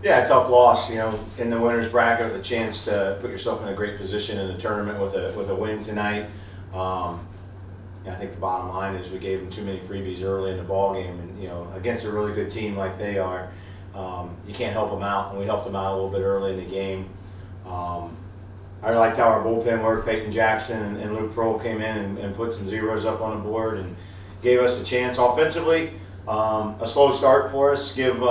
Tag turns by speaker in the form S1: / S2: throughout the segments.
S1: Yeah, a tough loss. In the winners bracket, with a chance to put yourself in a great position in the tournament with a win tonight. I think the bottom line is we gave them too many freebies early in the ball game, and against a really good team like they are, you can't help them out, and we helped them out a little bit early in the game. I liked how our bullpen worked. Peyton Jackson and Luke Prohl came in and put some zeros up on the board and gave us a chance offensively. A slow start for us. Give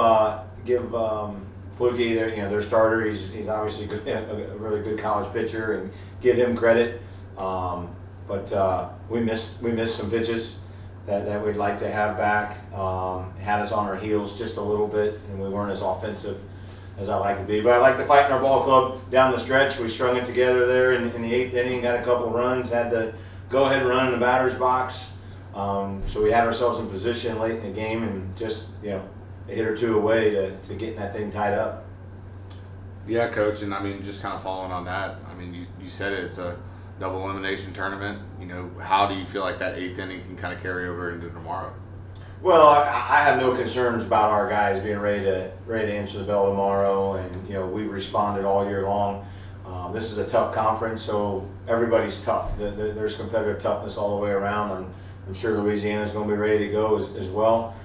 S1: Fluky, their starter. He's obviously good, a really good college pitcher, and give him credit. But we missed some pitches that we'd like to have back. Had us on our heels just a little bit, and we weren't as offensive as I like to be. But I like to fight in our ball club down the stretch. We strung it together there in the 8th inning, got a couple runs, had the go-ahead run in the batter's box. So we had ourselves in position late in the game, and just a hit or two away to getting that thing tied up.
S2: Yeah, Coach, and just kind of following on that, you said it's a double elimination tournament. How do you feel like that 8th inning can kind of carry over into tomorrow?
S1: Well, I have no concerns about our guys being ready to answer the bell tomorrow, and we've responded all year long. This is a tough conference, so everybody's tough. There's competitive toughness all the way around. I'm sure Louisiana's going to be ready to go as well.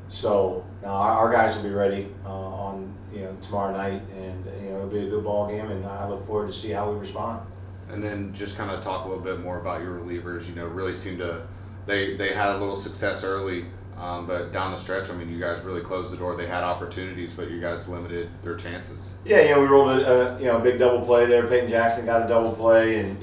S1: So our guys will be ready on tomorrow night, and it'll be a good ball game, and I look forward to see how we respond.
S2: And then just kind of talk a little bit more about your relievers. Really seemed to they had a little success early, but down the stretch, you guys really closed the door. They had opportunities, but you guys limited their chances.
S1: Yeah, we rolled a big double play there. Peyton Jackson got a double play, and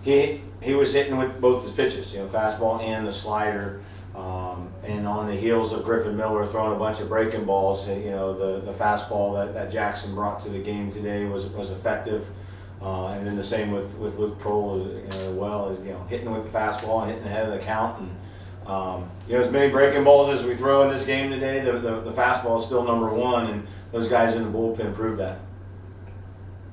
S1: he was hitting with both his pitches, fastball and the slider. And on the heels of Griffin Miller throwing a bunch of breaking balls, the fastball that Jackson brought to the game today was effective. And then the same with Luke Prohl as well, as hitting with the fastball and hitting the head of the count. And as many breaking balls as we throw in this game today, the fastball is still number one, and those guys in the bullpen proved that.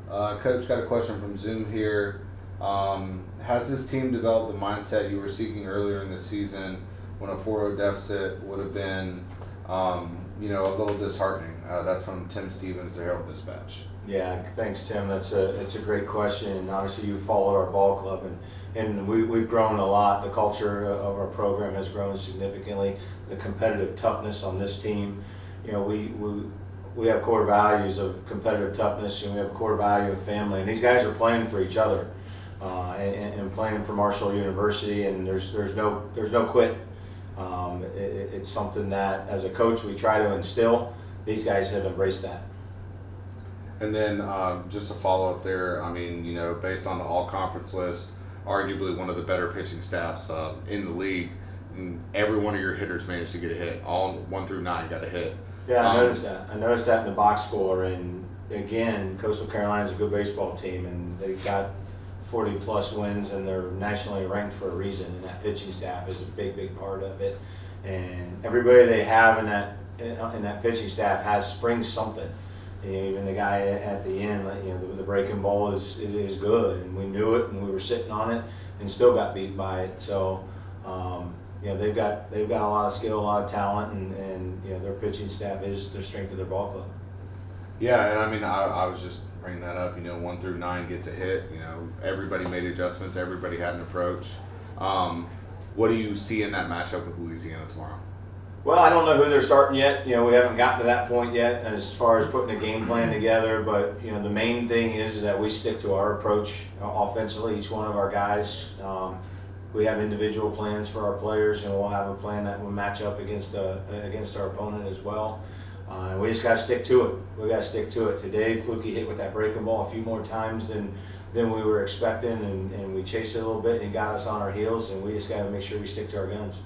S2: Coach, got a question from Zoom here. Has this team developed the mindset you were seeking earlier in the season when a 4-0 deficit would have been, a little disheartening? That's from Tim Stevens, the Herald Dispatch.
S1: Yeah, thanks, Tim. That's a great question, and obviously you followed our ball club, and we've grown a lot. The culture of our program has grown significantly. The competitive toughness on this team, we have core values of competitive toughness, and we have a core value of family, and these guys are playing for each other, and playing for Marshall University, and there's no quit. It's something that as a coach we try to instill. These guys have embraced that.
S2: And then just a follow-up there, based on the all-conference list, arguably one of the better pitching staffs in the league, and every one of your hitters managed to get a hit. All 1 through 9 got a hit.
S1: Yeah, I noticed that. I noticed that in the box score. And again, Coastal Carolina's a good baseball team, and they've got 40-plus wins, and they're nationally ranked for a reason, and that pitching staff is a big part of it. And everybody they have in that pitching staff brings something. Even the guy at the end, the breaking ball is good, and we knew it, and we were sitting on it, and still got beat by it. So, they've got a lot of skill, a lot of talent, and their pitching staff is their strength of their ball club.
S2: Yeah, and I was just bringing that up. 1 through 9 gets a hit. Everybody made adjustments. Everybody had an approach. What do you see in that matchup with Louisiana tomorrow?
S1: Well, I don't know who they're starting yet. We haven't gotten to that point yet as far as putting a game plan together. But the main thing is that we stick to our approach offensively. Each one of our guys, we have individual plans for our players, and we'll have a plan that will match up against our opponent as well. And we just got to stick to it. We got to stick to it. Today, Fluky hit with that breaking ball a few more times than we were expecting, and we chased it a little bit, and he got us on our heels, and we just got to make sure we stick to our guns.